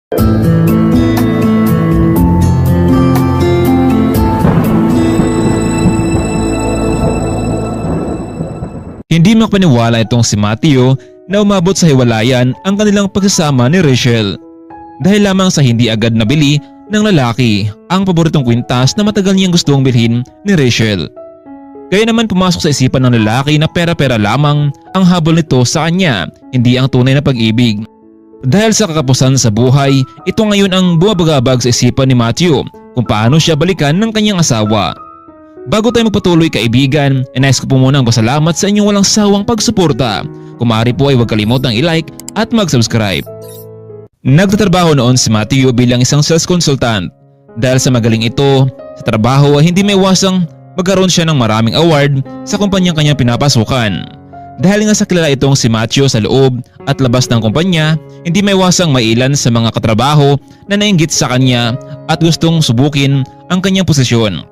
Hindi makapaniwala itong si Matthew na umabot sa hiwalayan ang kanilang pagsasama ni Rachel dahil lamang sa hindi agad nabili ng lalaki ang paboritong kwintas na matagal niyang gustong bilhin ni Rachel. Kaya naman pumasok sa isipan ng lalaki na pera-pera lamang ang habol nito sa kanya, hindi ang tunay na pag-ibig. Dahil sa kakapusan sa buhay, ito ngayon ang bumabagabag sa isipan ni Matthew kung paano siya balikan ng kanyang asawa. Bago tayo magpatuloy kaibigan, nais ko po muna ang pasalamat sa inyong walang sawang pagsuporta. Kung maaari po ay huwag kalimutang i-like at mag-subscribe. Nagtatrabaho noon si Matthew bilang isang sales consultant. Dahil sa magaling ito sa trabaho ay hindi may iwasang magkaroon siya ng maraming award sa kumpanyang kanyang pinapasukan. Dahil nga sa kilala itong si Matthew sa loob at labas ng kumpanya, hindi may iwasang mailan sa mga katrabaho na nainggit sa kanya at gustong subukin ang kanyang posisyon.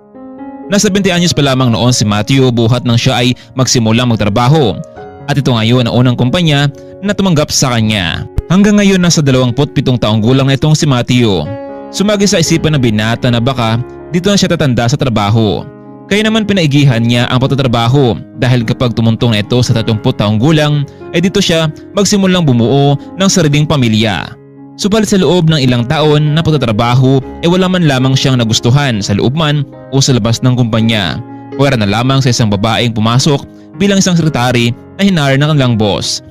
Nasa 20 anyos pa lamang noon si Matthew buhat nang siya ay magsimulang magtrabaho at ito ngayon ang unang kumpanya na tumanggap sa kanya. Hanggang ngayon nasa 27 taong gulang na itong si Matthew. Sumagi sa isipan ng binata na baka dito na siya tatanda sa trabaho. Kaya naman pinaigihan niya ang pagtatrabaho dahil kapag tumuntong na ito sa 30 taong gulang ay dito siya magsimulang bumuo ng sariling pamilya. Subalit sa loob ng ilang taon na pagtatrabaho ay wala man lamang siyang nagustuhan sa loob man o sa labas ng kumpanya. Pwera na lamang sa isang babaeng pumasok bilang isang sekretary na hinar ng kanilang boss.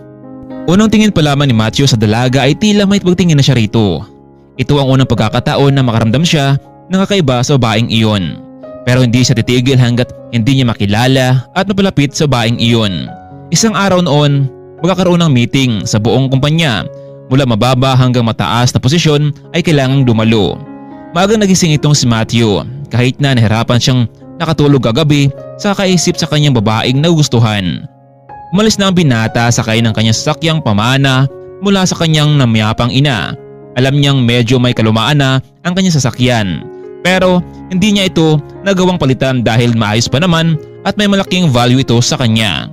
Unang tingin pa lamang ni Matthew sa dalaga ay tila may pagtingin na siya rito. Ito ang unang pagkakataon na makaramdam siya ng kakaiba sa babaeng iyon. Pero hindi siya titigil hanggat hindi niya makilala at mapalapit sa babaeng iyon. Isang araw noon, magkakaroon ng meeting sa buong kumpanya. Mula mababa hanggang mataas na posisyon ay kailangang dumalo. Maagang nagising itong si Matthew kahit na nahirapan siyang nakatulog kagabi sa kakaisip sa kanyang babaeng nagugustuhan. Umalis na ang binata sakay ng kanyang sasakyang pamana mula sa kanyang namayapang ina. Alam niyang medyo may kalumaan na ang kanyang sasakyan. Pero hindi niya ito nagawang palitan dahil maayos pa naman at may malaking value ito sa kanya.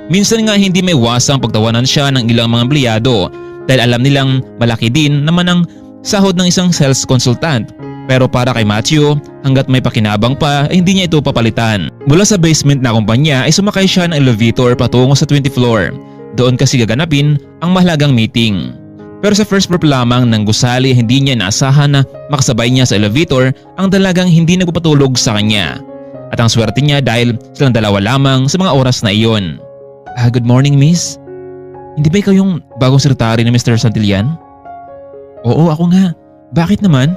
Minsan nga hindi may iwasang pagtawanan siya ng ilang mga empleyado dahil alam nilang malaki din naman ang sahod ng isang sales consultant. Pero para kay Matthew, hanggat may pakinabang pa ay hindi niya ito papalitan. Mula sa basement na kumpanya ay sumakay siya ng elevator patungo sa 20th floor. Doon kasi gaganapin ang mahalagang meeting. Pero sa first floor lamang ng gusali hindi niya naasahan na makasabay niya sa elevator ang dalagang hindi nagpapatulog sa kanya. At ang swerte niya dahil silang dalawa lamang sa mga oras na iyon. Good morning, miss. Hindi ba ikaw yung bagong sekretary ni Mr. Santillan? Oo, ako nga. Bakit naman?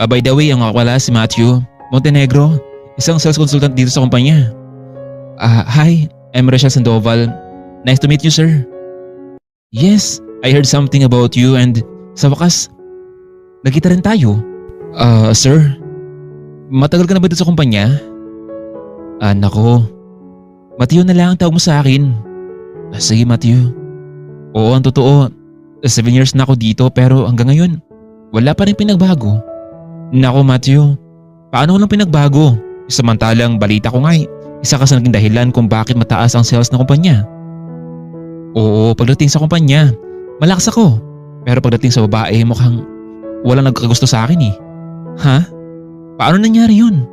By the way, ang wala si Matthew Montenegro, isang sales consultant dito sa kumpanya. Hi, I'm Rachel Sandoval. Nice to meet you, sir. Yes, I heard something about you and sa wakas, nagkita rin tayo. Sir, matagal ka na ba dito sa kumpanya? Nako, Matthew na lang ang tawag mo sa akin. Sige, Matthew. Oo, ang totoo, 7 years na ako dito pero hanggang ngayon, wala pa rin pinagbago. Nako, Matthew, paano walang pinagbago? Samantalang balita ko nga isa ka sa naging dahilan kung bakit mataas ang sales ng kumpanya. Oo, pagdating sa kumpanya, malakas ako. Pero pagdating sa babae, mukhang walang nagkakagusto sa akin eh. Ha? Paano nangyari yun?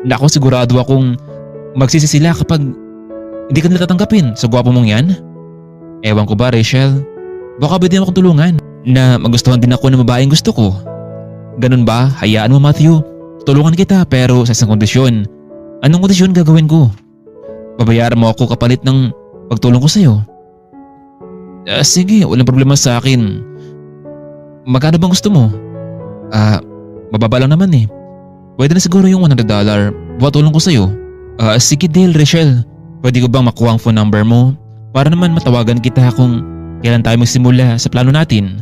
Nako, sigurado akong magsisi sila kapag hindi ka nila tatanggapin sa gwapo mong yan. Ewan ko ba, Rachel? Baka pwede mo akong tulungan na magustuhan din ako ng babaeng gusto ko. Ganun ba? Hayaan mo, Matthew. Tulungan kita pero sa isang kondisyon. Anong kondisyon gagawin ko? Babayaran mo ako kapalit ng pagtulong ko sa'yo. Sige, walang problema sa akin. Magkano bang gusto mo? Mababa lang naman eh. Pwede na siguro yung $100 buat tulong ko sa'yo. Sige deal, Rachel. Pwede ko bang makuha ang phone number mo? Para naman matawagan kita kung kailan tayo magsimula sa plano natin.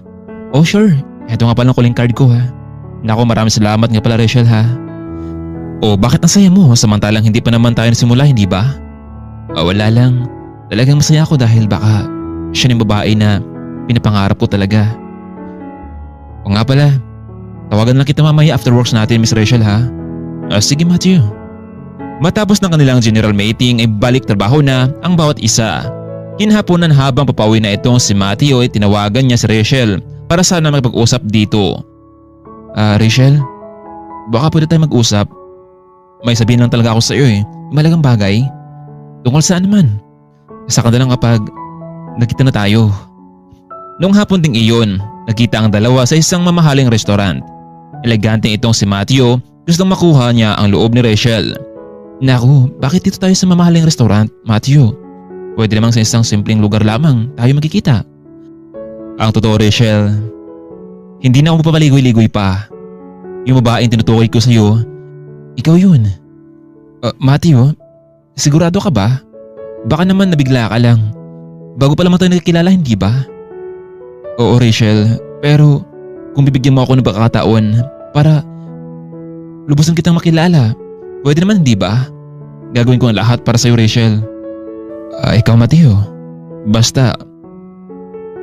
Oh sure, eto nga pala ang calling card ko ha. Naku, maraming salamat nga pala, Rachel ha. Oh, bakit ang saya mo samantalang hindi pa naman tayo nasimula, hindi ba? Wala lang. Talagang masaya ako dahil baka siya yung babae na pinapangarap ko talaga. O nga pala, tawagan lang kita mamaya after works natin, Miss Rachel ha. Sige, Matthew. Matapos ng kanilang general meeting ay balik trabaho na ang bawat isa. Kinhapunan habang papauwi na itong si Matthew ay tinawagan niya si Rachel para sana makipag-usap dito. Rachel, baka pwede tayo mag-usap. May sabihin lang talaga ako sa iyo Malagang bagay. Tungkol saan naman? Saka na lang kapag nagkita na tayo. Noong hapon ding iyon, nagkita ang dalawa sa isang mamahaling restaurant. Elegante itong si Matthew, gustong makuha niya ang loob ni Rachel. Naku, bakit dito tayo sa mamahaling restaurant, Matthew? Pwede namang sa isang simpleng lugar lamang tayo magkikita. Ang totoo, Rachel, hindi na ako mapapaligoy-ligoy pa. Yung babaeng tinutukoy ko sa iyo, ikaw yun. Matthew, sigurado ka ba? Baka naman nabigla ka lang. Bago pa lamang tayo nagkilala, hindi ba? Oo, Rachel, pero kung bibigyan mo ako ng pagkakataon para lubusan kitang makilala, pwede naman, hindi ba? Gagawin ko ang lahat para sa iyo, Rachel. Ikaw, Matthew, basta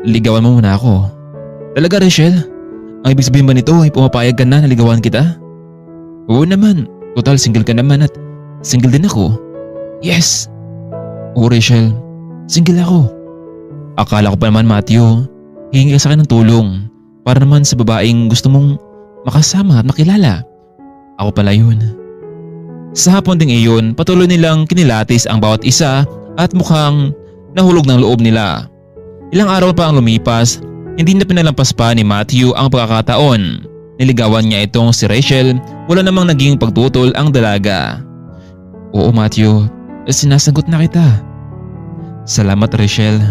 ligawan mo muna ako. Talaga, Rachel? Ang ibig sabihin ba nito ay pumapayag ka na ligawan kita? Oo naman, total single ka naman at single din ako. Yes! Oo, Rachel, single ako. Akala ko pa naman, Matthew, hihingi ka sa akin ng tulong para naman sa babaeng gusto mong makasama at makilala. Ako pala yun. Sa hapon ding iyon, patuloy nilang kinilatis ang bawat isa at mukhang nahulog ng loob nila. Ilang araw pa ang lumipas, hindi na pinalampas pa ni Matthew ang pagkakataon. Niligawan niya itong si Rachel, wala namang naging pagtutol ang dalaga. Oo, Matthew, sinasagot na kita. Salamat, Rachel.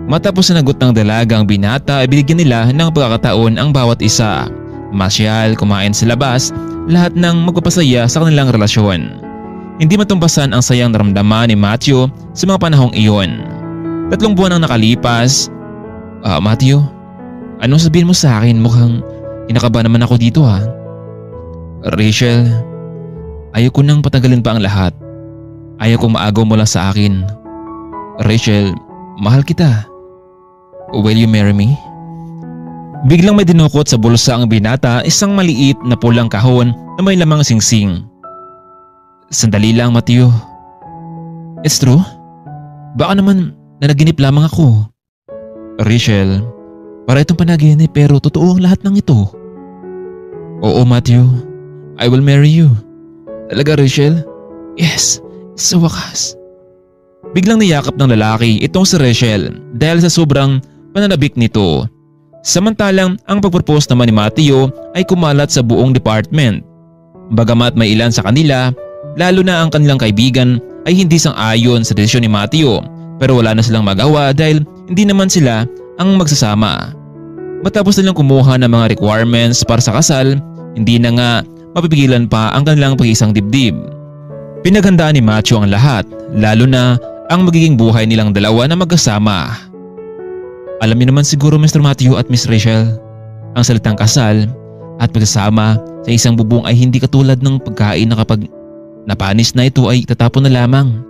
Matapos sinagot ng dalaga ang binata, ibigyan nila ng pagkakataon ang bawat isa. Masyal, kumain sa labas, lahat ng magpapasaya sa kanilang relasyon. Hindi matumpasan ang sayang naramdaman ni Matthew sa mga panahong iyon. 3 buwan ang nakalipas. Matthew, anong sabihin mo sa akin? Mukhang kinakabahan naman ako dito ha. Rachel, ayaw ko nang patagalin pa ang lahat. Ayaw kong maagaw mo lang sa akin. Rachel, mahal kita. Will you marry me? Biglang may dinukot sa bulsa ang binata, isang maliit na pulang kahon na may lamang singsing. Sandali lang, Matthew. It's true? Baka naman nanaginip lamang ako. Rachel, para itong panaginip pero totoo ang lahat ng ito. Oo, Matthew. I will marry you. Talaga, Rachel? Yes, sa wakas. Biglang niyakap ng lalaki itong si Rachel dahil sa sobrang pananabik nito. Samantalang ang pagpropose naman ni Matthew ay kumalat sa buong department. Bagamat may ilan sa kanila, lalo na ang kanilang kaibigan, ay hindi sang-ayon sa desisyon ni Matthew, pero wala na silang magawa dahil hindi naman sila ang magsasama. Matapos nilang kumuha ng mga requirements para sa kasal, hindi na nga mapipigilan pa ang kanilang pag-iisang dibdib. Pinaghandaan ni Matthew ang lahat, lalo na ang magiging buhay nilang dalawa na magkasama. Alam niyo naman siguro, Mr. Matthew at Miss Rachel, ang salitang kasal at pagsasama sa isang bubong ay hindi katulad ng pagkain na kapag napanis na ito ay tatapon na lamang.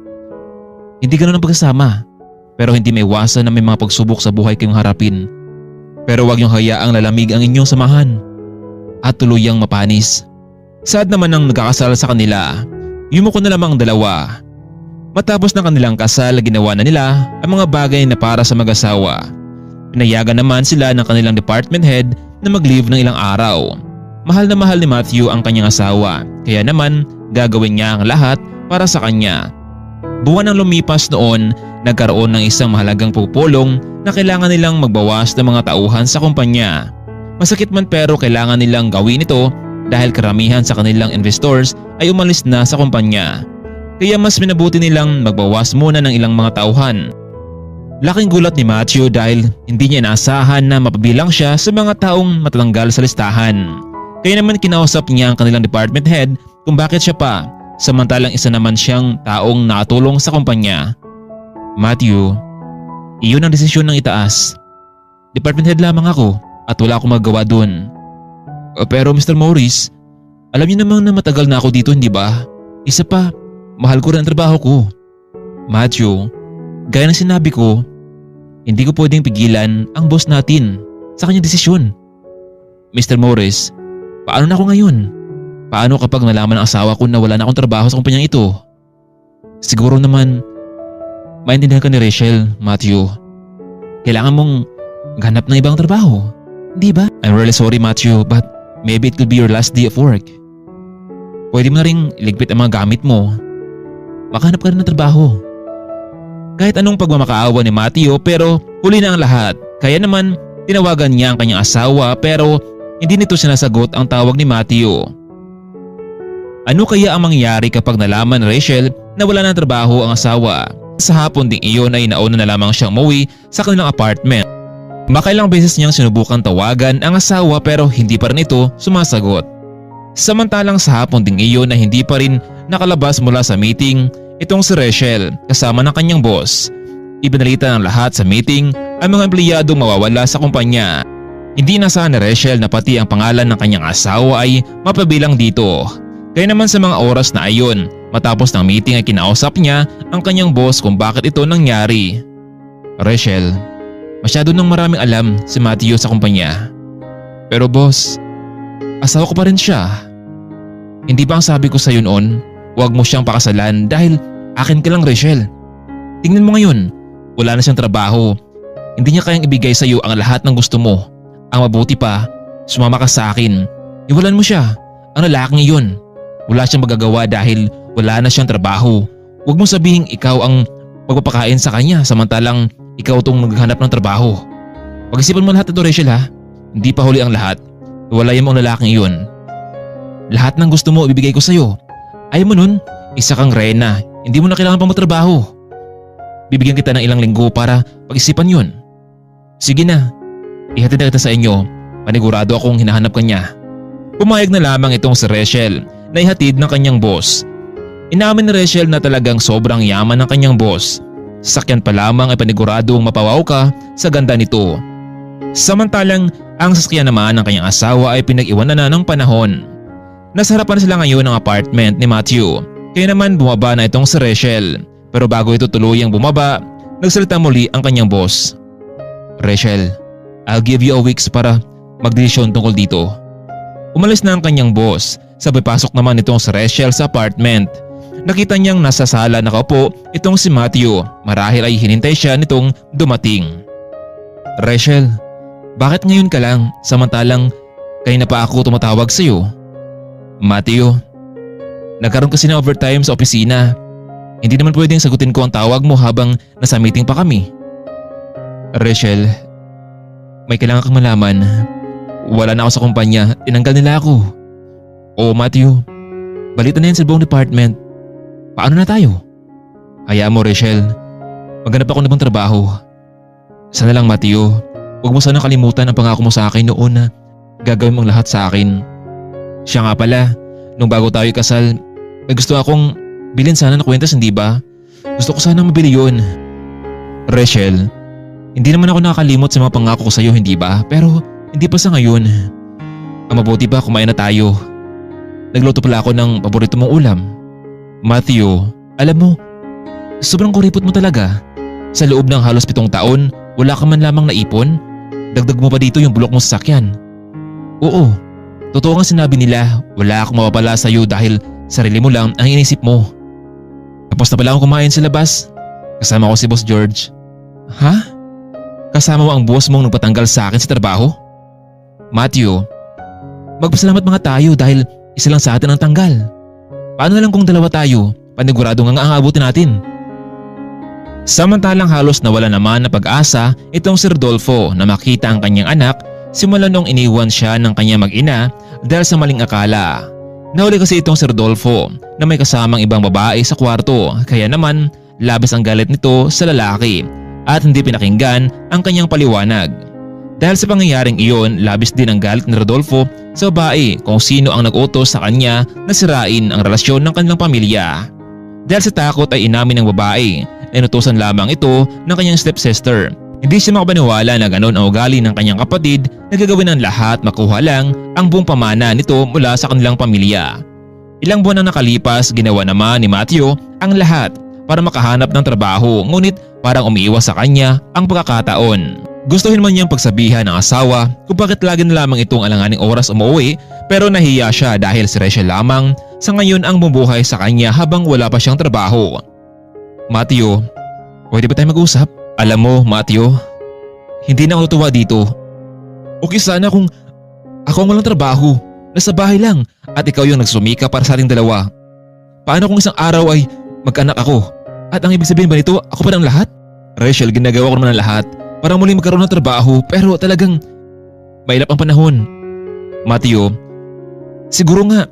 Hindi ganoon ang pagkasama, pero hindi may iwasan na may mga pagsubok sa buhay kayong harapin. Pero huwag niyong hayaang lalamig ang inyong samahan at tuluyang mapanis. Sad naman ang nagkakasal sa kanila, yumuko na lamang ang dalawa. Matapos ng kanilang kasal, ginawa na nila ang mga bagay na para sa mag-asawa. Pinayagan naman sila ng kanilang department head na mag-leave ng ilang araw. Mahal na mahal ni Matthew ang kanyang asawa, kaya naman gagawin niya ang lahat para sa kanya. Buwan ang lumipas noon, nagkaroon ng isang mahalagang pupulong na kailangan nilang magbawas ng mga tauhan sa kumpanya. Masakit man pero kailangan nilang gawin ito dahil karamihan sa kanilang investors ay umalis na sa kumpanya. Kaya mas minabuti nilang magbawas muna ng ilang mga tauhan. Laking gulat ni Matthew dahil hindi niya inaasahan na mapabilang siya sa mga taong matatanggal sa listahan. Kaya naman kinausap niya ang kanilang department head kung bakit siya pa, samantalang isa naman siyang taong nakatulong sa kumpanya. Matthew, iyon ang desisyon ng itaas. Department head lamang ako at wala akong magawa dun. Pero Mr. Morris, alam niyo namang na matagal na ako dito, hindi ba? Isa pa, mahal ko rin ang trabaho ko. Matthew, gaya ng sinabi ko, hindi ko pwedeng pigilan ang boss natin sa kanyang desisyon. Mr. Morris, paano na ako ngayon? Paano kapag nalaman ng asawa ko na wala na akong trabaho sa kumpanyang ito? Siguro naman, maintindihan ka ni Rachel, Matthew. Kailangan mong maghanap ng ibang trabaho. Di ba? I'm really sorry Matthew, but maybe it could be your last day of work. Pwede mo na ring iligpit ang mga gamit mo. Makahanap ka rin ng trabaho. Kahit anong pagmamakaawa ni Matthew pero huli na ang lahat. Kaya naman tinawagan niya ang kanyang asawa pero hindi nito sinasagot ang tawag ni Matthew. Ano kaya ang mangyayari kapag nalaman ni Rachel na wala ng trabaho ang asawa? Sa hapon ding iyon ay nauna na lamang siyang umuwi sa kanilang apartment. Makailang beses niyang sinubukan tawagan ang asawa pero hindi pa rin ito sumasagot. Samantalang sa hapon ding iyon ay hindi pa rin nakalabas mula sa meeting itong si Rachel kasama ng kanyang boss. Ibinalita ng lahat sa meeting ang mga empleyadong mawawala sa kumpanya. Hindi nasahan ni Rachel na pati ang pangalan ng kanyang asawa ay mapabilang dito. Kaya naman sa mga oras na ayon, matapos ng meeting ay kinausap niya ang kanyang boss kung bakit ito nangyari. Rachel, masyado nang maraming alam si Matthew sa kumpanya. Pero boss, asawa ko pa rin siya. Hindi ba ang sabi ko sa iyo noon, huwag mo siyang pakasalan dahil akin ka lang Rachel. Tingnan mo ngayon, wala na siyang trabaho. Hindi niya kayang ibigay sa iyo ang lahat ng gusto mo. Ang mabuti pa, sumama ka sa akin. Iwalan mo siya, ang lalaking iyon. Wala siyang magagawa dahil wala na siyang trabaho. Huwag mong sabihing ikaw ang magpapakain sa kanya samantalang ikaw itong naghahanap ng trabaho. Pag-isipan mo lahat ito Rachel ha. Hindi pa huli ang lahat. Iwalayan mo ang lalaking iyon. Lahat ng gusto mo ibibigay ko sa iyo. Ayaw mo nun, isa kang reyna. Hindi mo na kailangan pa magtrabaho. Bibigyan kita ng ilang linggo para pag-isipan yun. Sige na, ihatid na kita sa inyo. Panigurado akong hinahanap ka niya. Pumayag na lamang itong si Rachel na ihatid ng kanyang boss. Inamin ni Rachel na talagang sobrang yaman ng kanyang boss. Sasakyan pa lamang ay paniguradong mapawaw ka sa ganda nito. Samantalang ang sasakyan naman ng kanyang asawa ay pinag-iwanan na ng panahon. Nasa harapan sila ngayon ng apartment ni Matthew. Kaya naman bumaba na itong si Rachel. Pero bago ito tuluyang bumaba, nagsalita muli ang kanyang boss. Rachel, I'll give you a weeks para magdesisyon tungkol dito. Umalis na ang kanyang boss. Sabay pasok naman itong si Rachel sa apartment. Nakita niyang nasa sala nakaupo itong si Matthew. Marahil ay hinintay siya nitong dumating. Rachel, bakit ngayon ka lang samantalang kanina pa ako tumatawag sa iyo? Matthew, nagkaroon kasi ng overtime sa opisina. Hindi naman pwedeng sagutin ko ang tawag mo habang nasa meeting pa kami. Rachel, may kailangan kang malaman. Wala na ako sa kumpanya, tinanggal nila ako. Oo Matthew, balita na yan sa buong department. Paano na tayo? Hayaan mo Rachel, maghanap ako na bang trabaho. Sana lang Matthew, huwag mo sana kalimutan ang pangako mo sa akin noon na gagawin mong lahat sa akin. Siya nga pala, nung bago tayo kasal, may gusto akong bilhin sana na kwentas hindi ba? Gusto ko sana mabili yun. Rachel, hindi naman ako nakakalimot sa mga pangako ko sa iyo hindi ba? Pero hindi pa sa ngayon. Ang mabuti pa kumain na tayo. Nagluto pala ako ng paborito mong ulam. Matthew, alam mo, sobrang kuripot mo talaga. Sa loob ng halos 7 taon, wala ka man lamang naipon. Dagdag mo pa dito yung bulok mo sa sakyan. Oo, totoo nga sinabi nila, wala akong mapapala sa iyo dahil sarili mo lang ang inisip mo. Tapos na pala akong kumain sa labas. Kasama ko si Boss George. Ha? Kasama mo ang boss mong nagpatanggal sa akin sa trabaho? Matthew, magpasalamat mga tayo dahil isa lang sa atin ang tanggal. Paano na lang kung dalawa tayo? Panigurado nga ang aabutin natin. Samantalang halos nawala naman na pag-asa itong si Rodolfo na makita ang kanyang anak simula nung iniwan siya ng kanyang mag-ina dahil sa maling akala. Nahuli kasi itong si Rodolfo na may kasamang ibang babae sa kwarto kaya naman labis ang galit nito sa lalaki at hindi pinakinggan ang kanyang paliwanag. Dahil sa pangyayaring iyon, labis din ang galit ni Rodolfo sa babae kung sino ang nag-utos sa kanya na sirain ang relasyon ng kanilang pamilya. Dahil sa takot ay inamin ng babae na inutusan lamang ito ng kanyang stepsister. Hindi siya makapaniwala na ganon ang ugali ng kanyang kapatid na gagawin ng lahat makuha lang ang buong pamana nito mula sa kanilang pamilya. Ilang buwan na nakalipas, ginawa naman ni Matthew ang lahat para makahanap ng trabaho ngunit parang umiiwas sa kanya ang pagkakataon. Gustuhin man niyang pagsabihan ng asawa kung bakit lagi na lamang itong alanganing oras umuwi pero nahiya siya dahil si Rachel lamang sa ngayon ang bumubuhay sa kanya habang wala pa siyang trabaho. Matthew, pwede ba tayo mag-usap? Alam mo Matthew, hindi na ako natutuwa dito. Okay sana kung ako ang walang trabaho, nasa bahay lang at ikaw yung nagsumika para sa ating dalawa. Paano kung isang araw ay mag-anak ako? At ang ibig sabihin ba nito, ako pa ng lahat? Rachel, ginagawa ko naman ang lahat para muling magkaroon ng trabaho pero talagang mailap ang panahon. Matthew, siguro nga,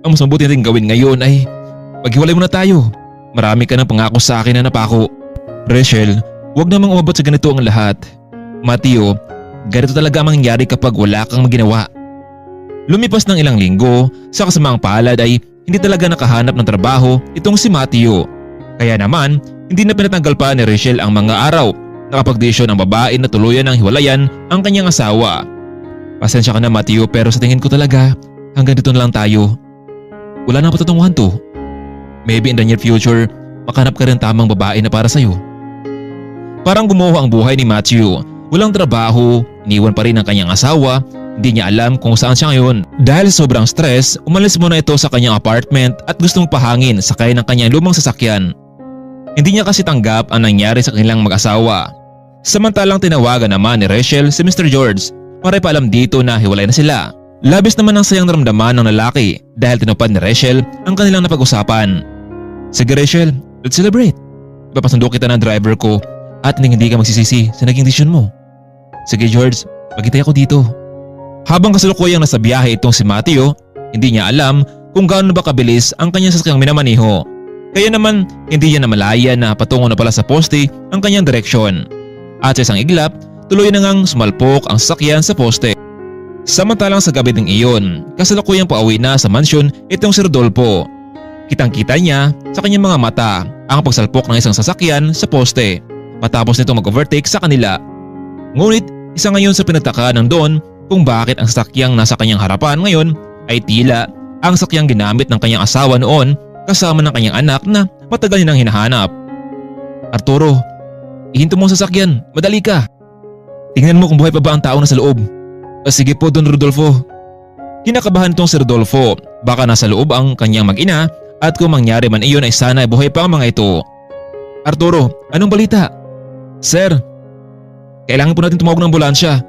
ang mas mabuti natin gawin ngayon ay maghiwalay muna tayo. Marami ka ng pangako sa akin na napako. Rachel, huwag namang umabot sa ganito ang lahat. Matthew, ganito talaga ang mangyayari kapag wala kang maginawa. Lumipas ng ilang linggo, sa kasamaang palad ay hindi talaga nakahanap ng trabaho itong si Matthew. Kaya naman, hindi na pinatanggal pa ni Rachel ang mga araw na kapag-desisyon ng babae na tuluyan ng hiwalayan ang kanyang asawa. Pasensya ka na Matthew pero sa tingin ko talaga hanggang dito na lang tayo. Wala na patutunguhan to. Maybe in the near future, makahanap ka rin tamang babae na para sa'yo. Parang gumuho ang buhay ni Matthew. Walang trabaho, iniwan pa rin ang kanyang asawa, hindi niya alam kung saan siya ngayon. Dahil sobrang stress, umalis muna ito sa kanyang apartment at gustong pahangin sakay ng kanyang lumang sasakyan. Hindi niya kasi tanggap ang nangyari sa kanilang mag-asawa. Samantalang tinawagan naman ni Rachel si Mr. George para ipaalam dito na hiwalay na sila. Labis naman ang sayang naramdaman ng lalaki dahil tinupad ni Rachel ang kanilang napag-usapan. Sige Rachel, let's celebrate. Ipapasundo kita ng driver ko at hindi ka magsisisi sa naging desisyon mo. Sige George, maghintay ako dito. Habang kasalukuyang nasa biyahe itong si Matthew, hindi niya alam kung gaano ba kabilis ang kanyang sasakyang minamaniho. Kaya naman hindi niya namalaya na patungo na pala sa poste ang kanyang direksyon. At sa isang iglap, tuloy na ngang sumalpok ang sasakyan sa poste. Samantalang sa gabi ding iyon, kasalukuyang pauwi na sa mansyon itong si Rodolfo. Kitang-kita niya sa kanyang mga mata ang pagsalpok ng isang sasakyan sa poste matapos nito mag-overtake sa kanila. Ngunit isa ngayon sa pinagtaka ng Don kung bakit ang sasakyang nasa kanyang harapan ngayon ay tila ang sasakyang ginamit ng kanyang asawa noon kasama ng kanyang anak na matagal nilang hinahanap. Arturo, ihinto mo ang sasakyan, madali ka. Tingnan mo kung buhay pa ba ang tao na sa loob. Sige po Don Rodolfo. Kinakabahan itong si Rodolfo, baka nasa loob ang kanyang mag-ina at kung mangyari man iyon ay sana buhay pa ang mga ito. Arturo, anong balita? Sir, kailangan po natin tumawag ng ambulansya.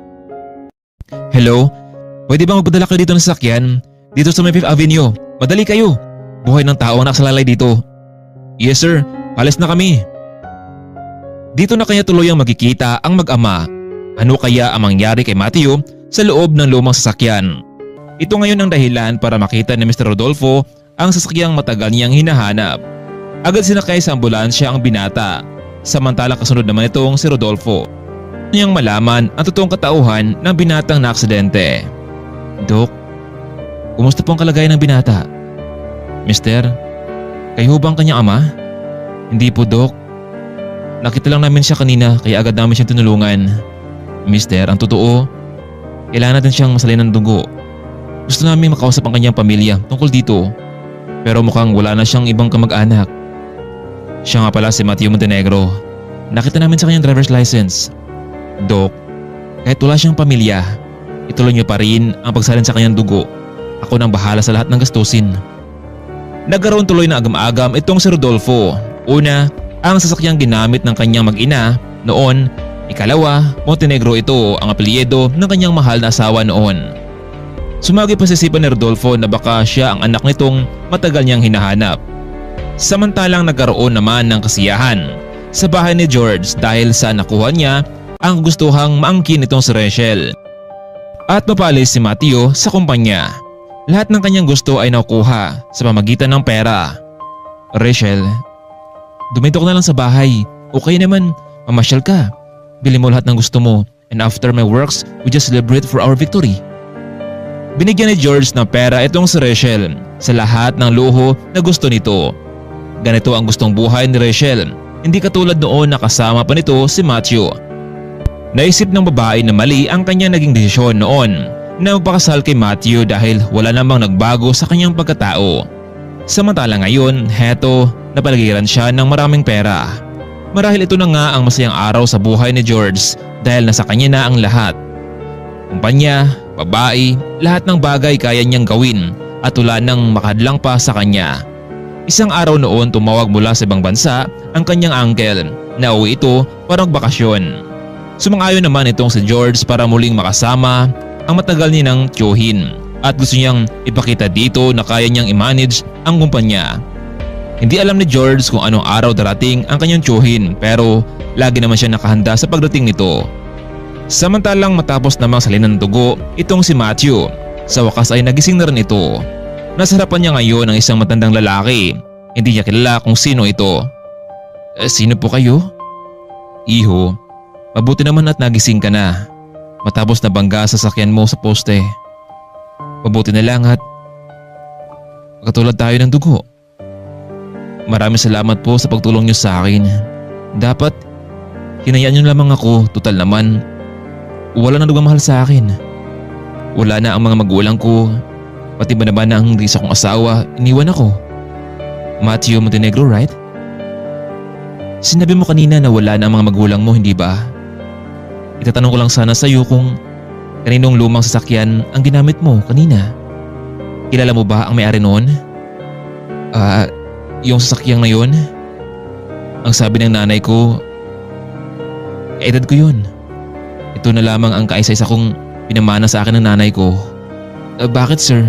Hello? Pwede bang magpadala kayo dito ng sasakyan? Dito sa may 5th Avenue. Madali kayo. Buhay ng tao ang nakasalalay dito. Yes sir, alis na kami. Dito na kaya tuloy ang magkikita ang mag-ama. Ano kaya ang mangyari kay Matthew sa loob ng lumang sasakyan? Ito ngayon ang dahilan para makita ni Mr. Rodolfo ang sasakyang matagal niyang hinahanap. Agad sinakay sa ambulansya ang binata. Samantalang kasunod naman itong si Rodolfo. Niyang malaman ang totoong katauhan ng binatang naaksidente. Dok, kumusta po ang kalagayan ng binata? Mister, kayo ba ang kanyang ama? Hindi po Dok. Nakita lang namin siya kanina kaya agad namin siyang tinulungan. Mister, ang totoo, kailangan natin siyang masalin ng dugo. Gusto namin makausap ang kanyang pamilya tungkol dito. Pero mukhang wala na siyang ibang kamag-anak. Siya nga pala si Matthew Montenegro. Nakita namin sa kanyang driver's license. Dok, kahit wala siyang pamilya, ituloy niyo pa rin ang pagsalin sa kanyang dugo. Ako nang bahala sa lahat ng gastusin. Nagkaroon tuloy na agam-agam itong si Rodolfo. Una, ang sasakyang ginamit ng kanyang mag-ina noon. Ikalawa, Montenegro ito ang apelyido ng kanyang mahal na asawa noon. Sumagi pa sa isipan ni Rodolfo na baka siya ang anak nitong matagal niyang hinahanap. Samantalang nagkaroon naman ng kasiyahan sa bahay ni George dahil sa nakuha niya ang gustuhang maangkin itong si Rachel. At mapalis si Matthew sa kumpanya. Lahat ng kanyang gusto ay nakukuha sa pamagitan ng pera. Rachel, dumito ka na lang sa bahay. Okay naman, mamasyal ka. Bili mo lahat ng gusto mo and after my works, we just celebrate for our victory. Binigyan ni George ng pera itong si Rachel sa lahat ng luho na gusto nito. Ganito ang gustong buhay ni Rachel, hindi katulad noon na kasama pa nito si Matthew. Naisip ng babae na mali ang kanyang naging desisyon noon na magpakasal kay Matthew dahil wala namang nagbago sa kanyang pagkatao. Samantala ngayon, heto, napaligiran siya ng maraming pera. Marahil ito na nga ang masayang araw sa buhay ni George dahil nasa kanya na ang lahat. Kumpanya, babae, lahat ng bagay kaya niyang gawin at wala nang makadlang pa sa kanya. Isang araw noon tumawag mula sa ibang bansa ang kanyang uncle na uwi ito para magbakasyon. Sumang-ayon naman itong si George para muling makasama ang matagal nilang tiyuhin at gusto niyang ipakita dito na kaya niyang i-manage ang kumpanya. Hindi alam ni George kung anong araw darating ang kanyang tiyuhin pero lagi naman siya nakahanda sa pagdating nito. Samantalang matapos namang salinan ng dugo itong si Matthew, sa wakas ay nagising na rin ito. Nasa harapan niya ngayon ang isang matandang lalaki. Hindi niya kilala kung sino ito. Sino po kayo? Iho, mabuti naman at nagising ka na matapos na bangga sa sasakyan mo sa poste. Mabuti na lang at katulad tayo ng dugo. Maraming salamat po sa pagtulong niyo sa akin. Dapat hinayaan niyo lamang ako, tutal naman wala na nagmamahal sa akin. Wala na ang mga magulang ko, pati ba naman ang isa kong asawa, iniwan ako. Matthew Montenegro, right? Sinabi mo kanina na wala na ang mga magulang mo, hindi ba? Itatanong ko lang sana sa iyo kung kaninong lumang sasakyan ang ginamit mo kanina. Kilala mo ba ang may-ari noon? Yung sasakyang na yun? Ang sabi ng nanay ko, edad ko yun. Ito na lamang ang kaisa-isa kong pinamana sa akin ng nanay ko. Bakit sir?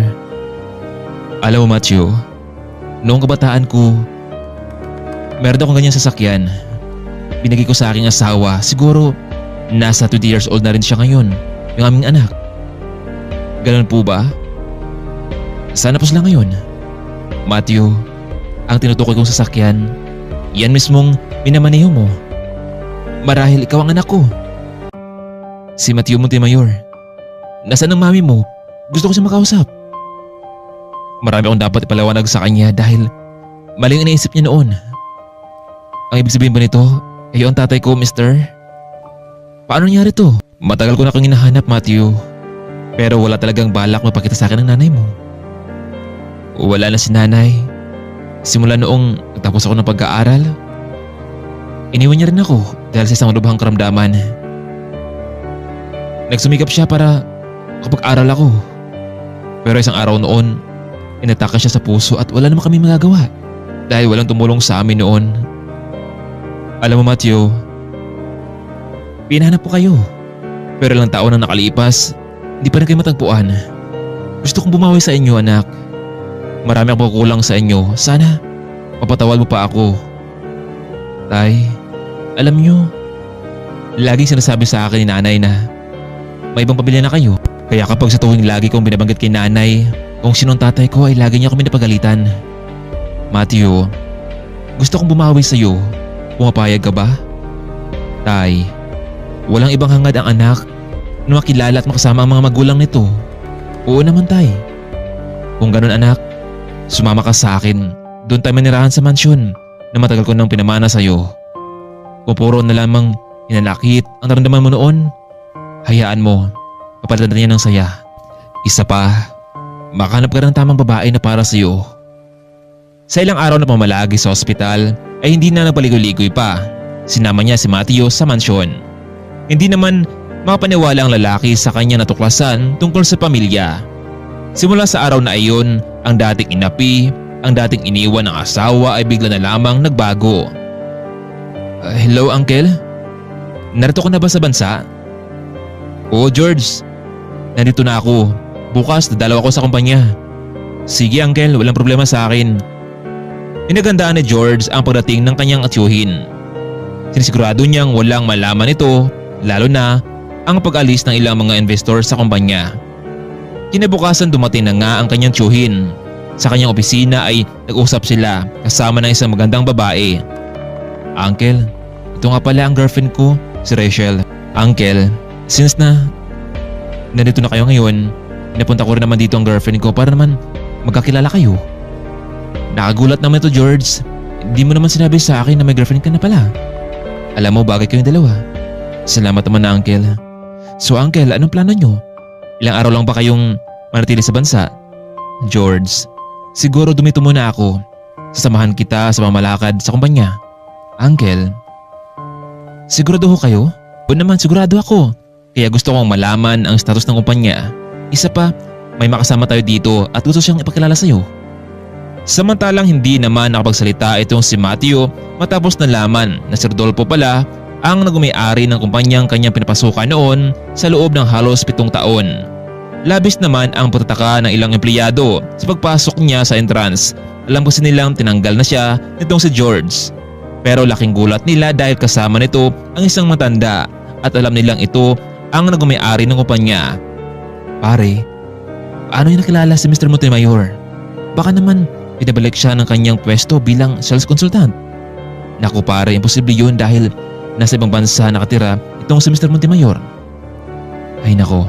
Alam mo Matthew, noong kabataan ko, meron akong ganyan sasakyan. Binigay ko sa aking asawa, siguro nasa 20 years old na rin siya ngayon, yung aming anak. Ganun po ba? Sana po sila ngayon. Matthew, ang tinutukoy kong sasakyan, yan mismong minamaneho mo. Marahil ikaw ang anak ko. Si Matthew Montemayor. Nasaan ang mami mo? Gusto ko siya makausap. Marami akong dapat ipalawanag sa kanya dahil mali ang iniisip niya noon. Ang ibig sabihin ba nito, kayo ang tatay ko, mister? Paano nangyari to? Matagal ko na kang hinahanap, Matthew. Pero wala talagang balak mapakita sa akin ng nanay mo. Wala na si nanay. Simula noong nagtapos ako ng pag-aaral, iniwan niya rin ako dahil sa isang lubhang karamdaman. Nagsumikap siya para kapag-aral ako. Pero isang araw noon, inatake siya sa puso at wala naman kami magagawa dahil walang tumulong sa amin noon. Alam mo Matthew, pinahanap po kayo. Pero ilang taon na nakalipas, hindi pa rin kayo matagpuan. Gusto kong bumawi sa inyo anak. Marami akong kukulang sa inyo. Sana mapatawad mo pa ako. Tay, alam niyo, laging sinasabi sa akin ni nanay na may ibang pamilya na kayo. Kaya kapag sa tuwing lagi kong binabanggit kay nanay kung sinong tatay ko ay lagi niya akong pinapagalitan. Matthew, gusto kong bumawi sa iyo. Pumapayag ka ba? Tay, walang ibang hangad ang anak na makilala at makasama ang mga magulang nito. Oo naman tay. Kung ganun anak, sumama ka sa akin. Doon tayo manirahan sa mansyon na matagal ko nang pinamana sa iyo. Kung puro na lamang hinanakit ang naramdaman mo noon, hayaan mo, papalitan niya ng saya. Isa pa, makahanap ka ng tamang babae na para sa iyo. Sa ilang araw na pamalagi sa ospital ay hindi na napaligoy-ligoy pa. Sinama niya si Matthew sa mansyon. Hindi naman makapaniwala ang lalaki sa kanya natuklasan tungkol sa pamilya. Simula sa araw na iyon, ang dating inapi, ang dating iniwan ng asawa ay bigla na lamang nagbago. Hello uncle? Narito ka na ba sa bansa? Oo George, nandito na ako. Bukas dadalaw ako sa kumpanya. Sige uncle, walang problema sa akin. Inagandaan ni George ang pagdating ng kanyang atyuhin. Sinisigurado niyang walang malaman ito, lalo na ang pag-alis ng ilang mga investor sa kumpanya. Kinabukasan dumating na nga ang kanyang tiyuhin. Sa kanyang opisina ay nag-usap sila kasama ng isang magandang babae. Uncle, ito nga pala ang girlfriend ko, si Rachel. Uncle, since na nandito na kayo ngayon, napunta ko rin naman dito ang girlfriend ko para naman magkakilala kayo. Nakagulat naman ito George, hindi mo naman sinabi sa akin na may girlfriend ka na pala. Alam mo bagay kayong dalawa. Salamat naman na uncle. So uncle, anong plano nyo? Ilang araw lang ba kayong manatili sa bansa? George, siguro dumito muna ako. Sasamahan kita sa mamalakad sa kumpanya. Uncle, sigurado ho kayo? O naman sigurado ako. Kaya gusto kong malaman ang status ng kumpanya. Isa pa, may makasama tayo dito at gusto siyang ipakilala sa'yo. Samantalang hindi naman nakapagsalita itong si Matthew matapos nalaman na si Rodolfo pala ang nagumay-ari ng kumpanyang kanyang pinapasukan noon sa loob ng halos 7 taon. Labis naman ang pagtataka ng ilang empleyado sa pagpasok niya sa entrance. Alam kasi nilang tinanggal na siya nitong si George. Pero laking gulat nila dahil kasama nito ang isang matanda at alam nilang ito ang nagumay-ari ng kumpanya. Pare, paano niya nakilala si Mr. Montemayor? Baka naman pinabalik siya ng kanyang pwesto bilang sales consultant. Naku pare, imposible yun dahil nasa ibang bansa nakatira itong si Mr. Montemayor. Ay nako,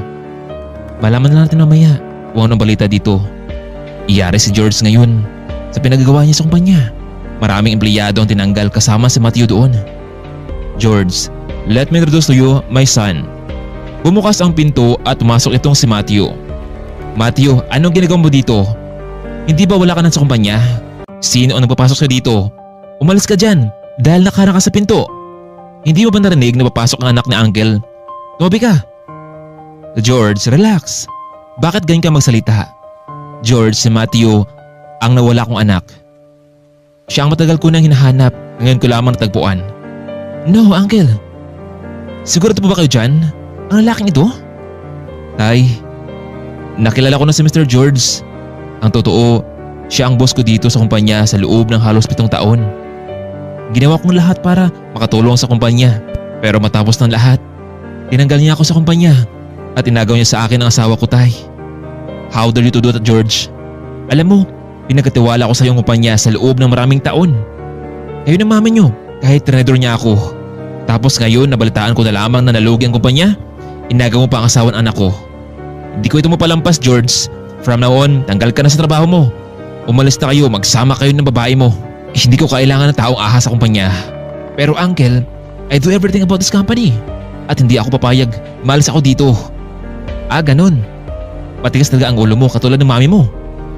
malaman na natin mamaya kung anong balita dito. Iyari si George ngayon sa pinagagawa niya sa kumpanya. Maraming empleyado ang tinanggal kasama si Matthew doon. George, let me introduce to you my son. Bumukas ang pinto at pumasok itong si Matthew. Matthew, anong ginagawa mo dito? Hindi ba wala ka na sa kumpanya? Sino ang nagpapasok sa dito? Umalis ka dyan dahil nakarang ka sa pinto. Hindi mo ba narinig na papasok ang anak ni Uncle? Tumabi ka. George, relax. Bakit ganyan ka magsalita? George, si Matthew ang nawala kong anak. Siya ang matagal ko nang hinahanap, ngayon ko lamang natagpuan. No, Uncle. Sigurado po ba kayo dyan? Ang lalaking ito? Tay, nakilala ko na si Mr. George. Ang totoo, siya ang boss ko dito sa kumpanya sa loob ng halos 7 taon. Ginawa kong lahat para makatulong sa kumpanya. Pero matapos ng lahat, tinanggal niya ako sa kumpanya at inagaw niya sa akin ang asawa ko, Tay. How dare you to do that, George? Alam mo, pinagkatiwala ko sa iyong kumpanya sa loob ng maraming taon. Kayo ng mami niyo, kahit traitor niya ako. Tapos ngayon nabalitaan ko na lamang na nalugi ang kumpanya, inagaw mo pa ang asawa ng anak ko. Hindi ko ito mapalampas, George. From now on, tanggal ka na sa trabaho mo. Umalis na kayo, magsama kayo ng babae mo. Hindi ko kailangan ng taong ahas sa kumpanya. Pero Uncle, I do everything about this company. At hindi ako papayag, malis ako dito. Ah, ganun. Matigas talaga ang ulo mo katulad ng mami mo.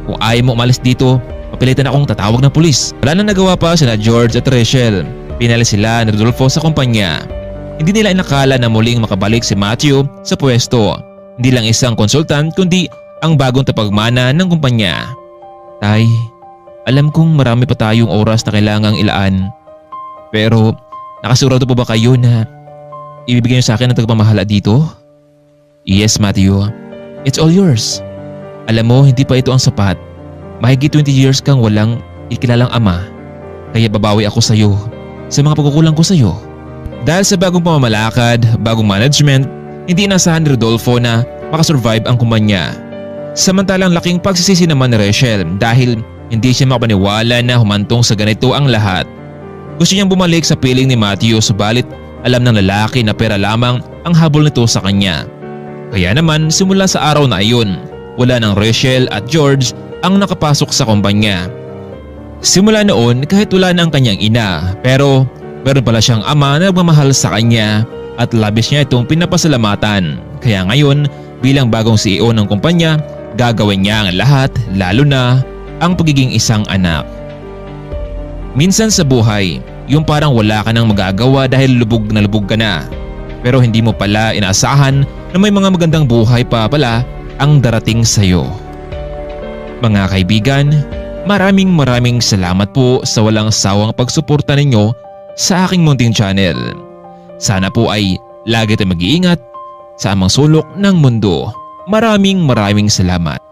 Kung ayaw mo umalis dito, papilitan akong tatawag ng pulis. Wala na nagawa pa sina George at Rachel. Pinalis sila ni Rodolfo sa kumpanya. Hindi nila inakala na muling makabalik si Matthew sa pwesto. Hindi lang isang konsultant kundi ang bagong tapagmana ng kumpanya. Tay, alam kong marami pa tayong oras na kailangang ilaan. Pero nakasigurado po ba kayo na ibibigay niyo sa akin ang tagapamahala dito? Yes, Matthew. It's all yours. Alam mo, hindi pa ito ang sapat. Mahigit 20 years kang walang ikilalang ama. Kaya babawi ako sa iyo sa mga pagkukulang ko sa iyo. Dahil sa bagong pamamalakad, bagong management, hindi inasahan ni Rodolfo na makasurvive ang kumpanya. Samantalang laking pagsisisi naman ni Rachel dahil hindi siya makapaniwala na humantong sa ganito ang lahat. Gusto niyang bumalik sa piling ni Matthew subalit alam ng lalaki na pera lamang ang habol nito sa kanya. Kaya naman simula sa araw na iyon, wala ng Rachel at George ang nakapasok sa kumpanya. Simula noon kahit wala na ang kanyang ina pero meron pala siyang ama na nagmamahal sa kanya at labis niya itong pinapasalamatan. Kaya ngayon bilang bagong CEO ng kumpanya, gagawin niya ang lahat lalo na ang pagiging isang anak. Minsan sa buhay, yung parang wala ka nang magagawa dahil lubog na lubog ka na. Pero hindi mo pala inaasahan na may mga magandang buhay pa pala ang darating sa iyo. Mga kaibigan, maraming salamat po sa walang sawang pagsuporta ninyo sa aking munting channel. Sana po ay lagi tayong mag-iingat sa amang sulok ng mundo. Maraming salamat.